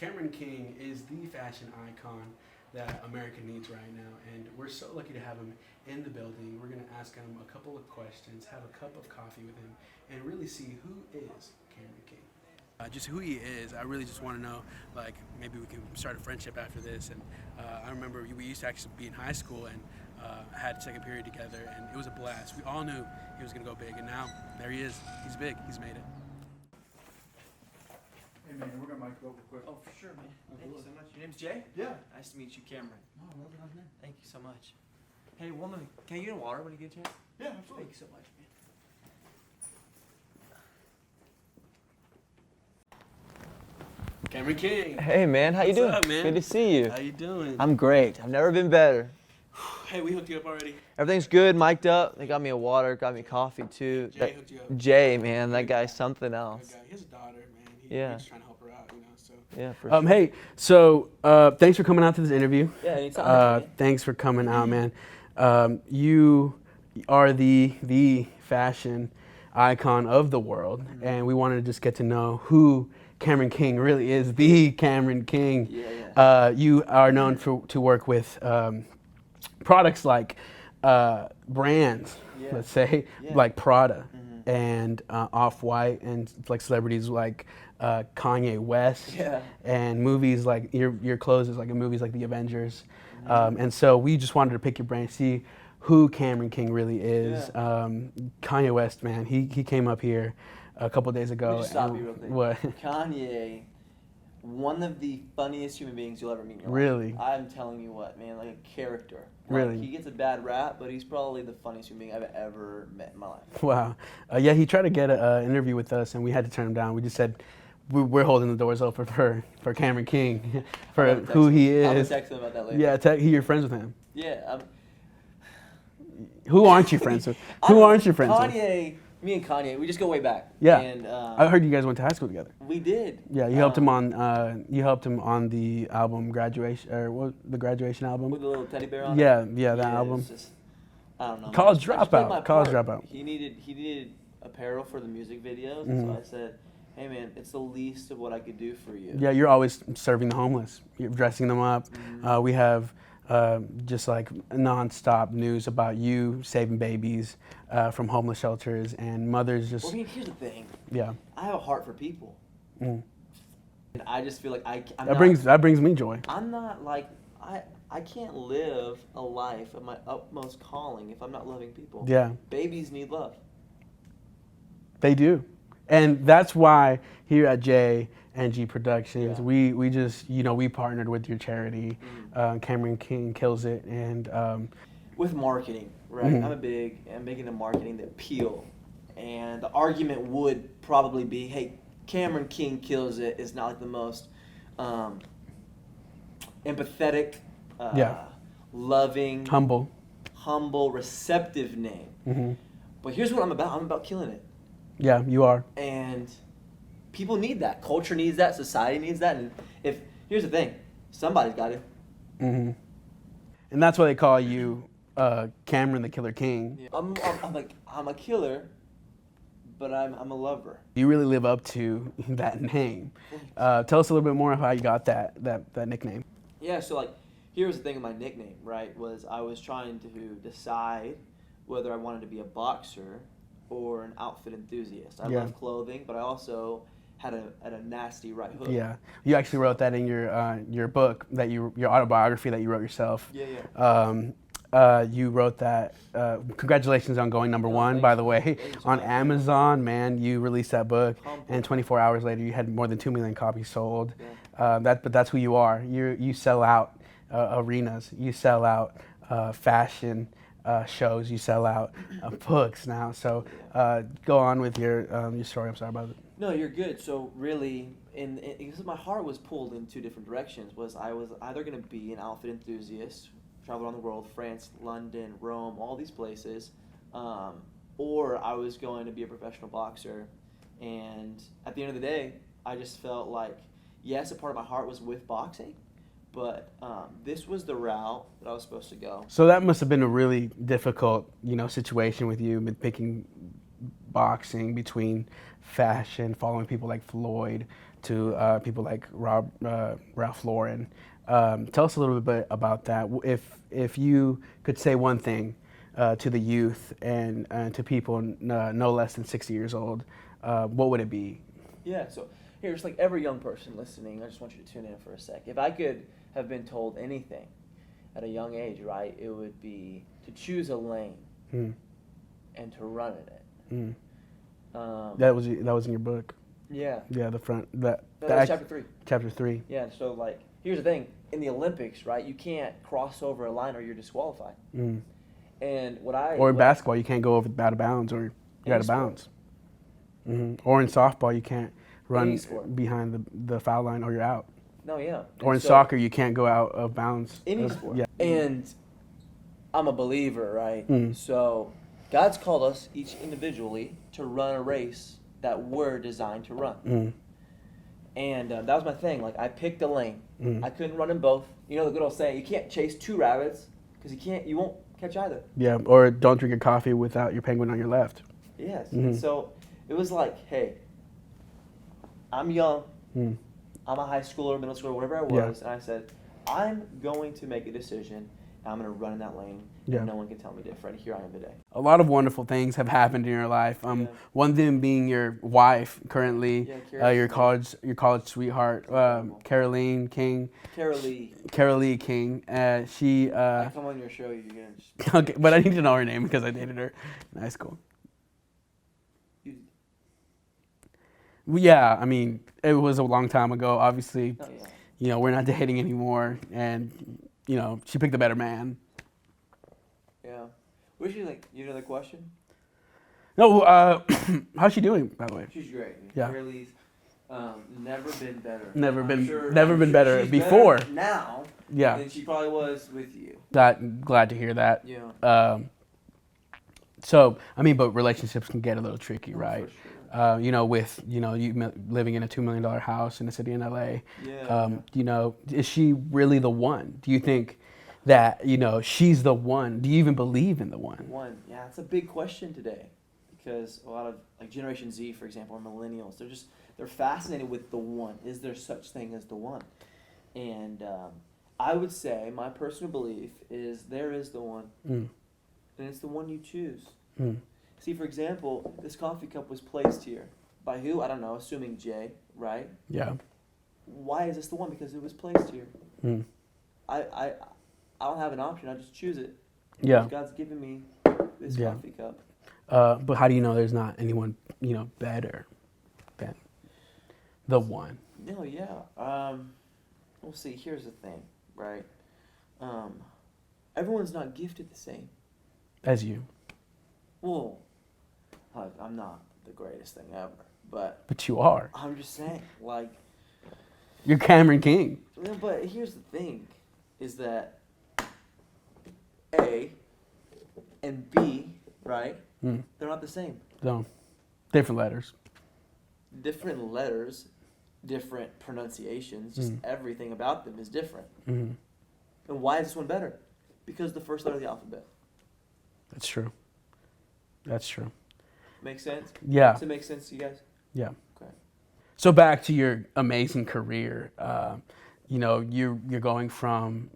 Cameron King is the fashion icon that America needs right now, and we're so lucky to have him in the building. We're going to ask him a couple of questions, have a cup of coffee with him, and really see who is Cameron King. Just who he is. I really just want to know, like, maybe we can start a friendship after this. And I remember we used to actually be in high school and had second period together, and it was a blast. We all knew he was going to go big, and now there he is. He's big. He's made it. Hey man, we're gonna mic you up real quick. Oh, for sure, man. Thank you so much. Your name's Jay? Yeah. Nice to meet you, Cameron. Oh, well done, man. Thank you so much. Hey, woman, can you get a water when you get a chance? Yeah, absolutely. Thank you so much, man. Cameron King. Hey man, how you What's doing? up, man? Good to see you. How you doing? I'm great. I've never been better. Hey, we hooked you up already. Everything's good, mic'd up. They got me a water, got me coffee too. Jay hooked you up. Jay, man, that guy's something Good else. guy. He has a daughter, man. Yeah. He's trying to help her out, So. Yeah, for sure. Hey, so thanks for coming out to this interview. Yeah, anytime. Thanks for coming out, man. You are the fashion icon of the world, and we wanted to just get to know who Cameron King really is. The Cameron King. Yeah. You are known to work with products like brands, Yeah. let's say, Yeah. like Prada and Off-White, and like celebrities like Kanye West, Yeah. and movies like your clothes is like in movies like The Avengers, and so we just wanted to pick your brain, see who Cameron King really is. Yeah. Kanye West, man, he came up here a couple days ago. Let me just stop and- you real quick. What? Kanye, one of the funniest human beings you'll ever meet in your Really? life. I'm telling you what, man, like a character. Really? He gets a bad rap, but he's probably the funniest human being I've ever met in my life. Wow. Yeah, he tried to get an interview with us, and we had to turn him down. We just said we're holding the doors open for Cameron King, for I'm gonna who text he him. I'm gonna is. text him about that later. Yeah, you're friends with him. Yeah. Who aren't you friends with? I Who don't- aren't you friends with? Kanye, me and Kanye, we just go way back. Yeah. And I heard you guys went to high school together. we did. Yeah, you helped him on the album Graduation, or what, the Graduation album. With the little teddy bear on it. Yeah, that it album. was just, I don't know. College I just played Dropout, my College part. Dropout. He needed apparel for the music videos, and so I said, "Hey man, it's the least of what I could do for you." Yeah, you're always serving the homeless. You're dressing them up. We have just like nonstop news about you saving babies from homeless shelters and mothers. Just Well, I mean, here's the thing. yeah, I have a heart for people, Mm. and I just feel like I'm that brings me joy. I'm not like I can't live a life of my utmost calling if I'm not loving people. Yeah, Babies need love. they do, and that's why here at J&G Productions, Yeah. we just we partnered with your charity. Cameron King kills it, and With marketing, right? I'm big into marketing, the appeal. And the argument would probably be, hey, Cameron King kills it is not like the most empathetic, Yeah. loving, humble. receptive name. Hmm. But here's what I'm about. I'm about killing it. Yeah, you are. And people need that. Culture needs that. Society needs that. And here's the thing, somebody's got it. Hmm. And that's why they call you Cameron the Killer King. I'm a killer, but I'm a lover. You really live up to that name. Tell us a little bit more of how you got that nickname. Yeah, so like, here's the thing of my nickname, right? Was I was trying to decide whether I wanted to be a boxer or an outfit enthusiast. I Yeah. love clothing, but I also had a nasty right hook. Yeah, you actually wrote that in your book your autobiography that you wrote yourself. Yeah. You wrote that. Congratulations on going number one, thanks. by the way, Thanks. on Amazon. Man, you released that book, Humble. and 24 hours later, you had more than 2 million copies sold. Yeah. But that's who you are. You sell out arenas. You sell out fashion shows. You sell out books now. So go on with your story. I'm sorry about it. No, you're good. So really, because my heart was pulled in two different directions. I was either going to be an outfit enthusiast, travel around the world, France, London, Rome, all these places, or I was going to be a professional boxer. And at the end of the day, I just felt like, yes, a part of my heart was with boxing, but this was the route that I was supposed to go. So that must have been a really difficult, situation with you, with picking boxing between fashion, following people like Floyd, to people like Ralph Lauren. Tell us a little bit about that. If you could say one thing to the youth and to people no less than 60 years old, what would it be? Yeah, so here's like every young person listening, I just want you to tune in for a sec. If I could have been told anything at a young age, right, it would be to choose a lane Mm. and to run in it. Mm. That was in your book. Yeah. Yeah, the front No, that's chapter 3. Chapter 3. Yeah, so like, here's the thing. In the Olympics, right, you can't cross over a line or you're disqualified. Mm. And Or in basketball, you can't go out of bounds or you're out of bounds. Mm-hmm. Or in softball, you can't run behind the foul line or you're out. No, yeah. Or in soccer, you can't go out of bounds. Any sport. Yeah. And I'm a believer, right? Mm. So God's called us each individually to run a race that we're designed to run. Mm. And that was my thing. Like, I picked a lane. Mm. I couldn't run in both. You know the good old saying, you can't chase 2 rabbits because you won't catch either. Yeah, or don't drink your coffee without your penguin on your left. Yes. Mm-hmm. And so it was like, hey, I'm young. Mm. I'm a high schooler, middle schooler, whatever I was. And I said, I'm going to make a decision. And I'm going to run in that lane. Yeah. And no one can tell me different. Here I am today. A lot of wonderful things have happened in your life. Yeah. One of them being your wife currently, Yeah, your college sweetheart, Carolee King. Carolee King. She. I come on your show, you're gonna just. Okay, but I need to know her name because I dated her. Nice, cool. Well, yeah, I mean, it was a long time ago. Obviously, Oh, yeah. you know, we're not dating anymore, and you know, she picked a better man. Yeah. Was she like? You know the question? No, how's she doing, by the way? She's great. Yeah. Carolee's never been better. Never I'm been sure better she's before. Better now. Yeah. Than she probably was with you. Glad to hear that. Yeah. So, I mean, but relationships can get a little tricky, Oh, right? for sure. You know, with, you know, you living in a $2 million house in the city in LA. Yeah. You know, is she really the one? Do you think that, you know, she's the one? Do you even believe in the one? One. Yeah, it's a big question today, because a lot of like Generation Z, for example, or millennials, they're fascinated with the one. Is there such thing as the one? And I would say my personal belief is there is the one, Mm. and it's the one you choose. Mm. See, for example, this coffee cup was placed here by who? I don't know. Assuming Jay, right? Yeah. Why is this the one? Because it was placed here. Mm. I don't have an option. I just choose it. Yeah. Because God's given me this Yeah. coffee cup. But how do you know there's not anyone, you know, better than the one? No, yeah. We'll see. Here's the thing, right? Everyone's not gifted the same. As you. Well, I'm not the greatest thing ever, but But you are. I'm just saying, like, You're Cameron King. no, but here's the thing, is that A and B, right? Mm. They're not the same. No. Different letters. Different letters, different pronunciations, just Mm. everything about them is different. Mm. And why is this one better? Because the first letter of the alphabet. That's true. That's true. Makes sense? Yeah. Does it make sense to you guys? Yeah. Okay. So back to your amazing career. You know, you're going from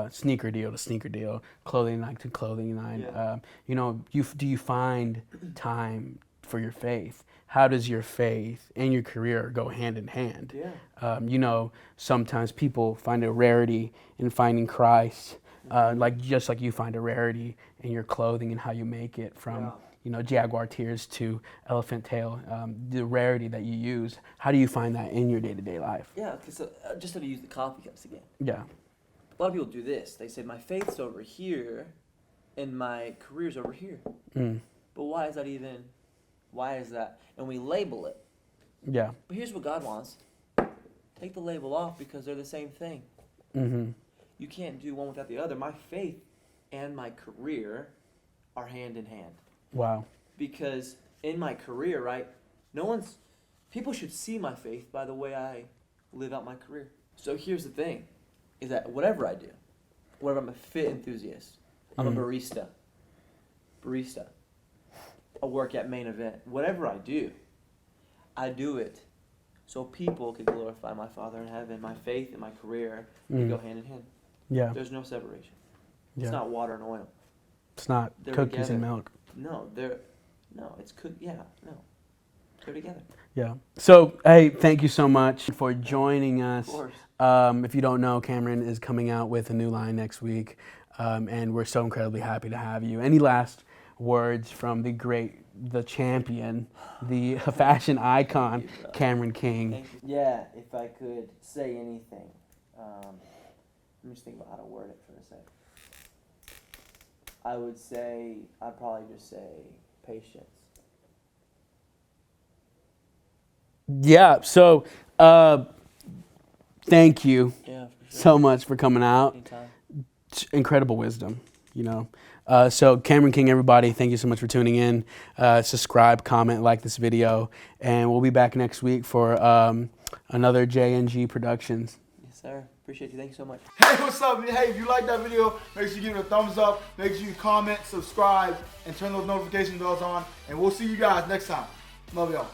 sneaker deal to sneaker deal, clothing line to clothing line. Yeah. You know, do you find time for your faith? How does your faith and your career go hand in hand? Yeah. You know, sometimes people find a rarity in finding Christ, like just like you find a rarity in your clothing and how you make it from. Yeah. You know, jaguar tears to elephant tail, the rarity that you use. How do you find that in your day-to-day life? Yeah, because just to use the coffee cups again. Yeah. A lot of people do this. They say, my faith's over here, and my career's over here. Mm. But why is that? And we label it. Yeah. But here's what God wants. Take the label off, because they're the same thing. Mm-hmm. You can't do one without the other. My faith and my career are hand in hand. Wow. Because in my career, right, people should see my faith by the way I live out my career. So here's the thing, is that whatever I do, whether I'm a fit enthusiast, I'm a barista, I work at Main Event, whatever I do it so people could glorify my Father in heaven. My faith and my career go hand in hand. Yeah. There's no separation. Yeah. It's not water and oil. It's not They're cookies and together. milk. No, it's they're together. Yeah. So, hey, thank you so much for joining us. Of course. If you don't know, Cameron is coming out with a new line next week, and we're so incredibly happy to have you. Any last words from the champion, the fashion icon, Thank you, bro. Cameron King? Thank you. Yeah, if I could say anything, let me just think about how to word it for a sec. I'd probably just say patience. Yeah. So, thank you Yeah, for sure. so much for coming out. Anytime. Incredible wisdom, you know. So Cameron King, everybody, thank you so much for tuning in. Subscribe, comment, like this video, and we'll be back next week for another J&G Productions. Yes, sir. Appreciate you. Thank you so much. Hey, what's up? Hey, if you like that video, make sure you give it a thumbs up. Make sure you comment, subscribe, and turn those notification bells on. And we'll see you guys next time. Love y'all.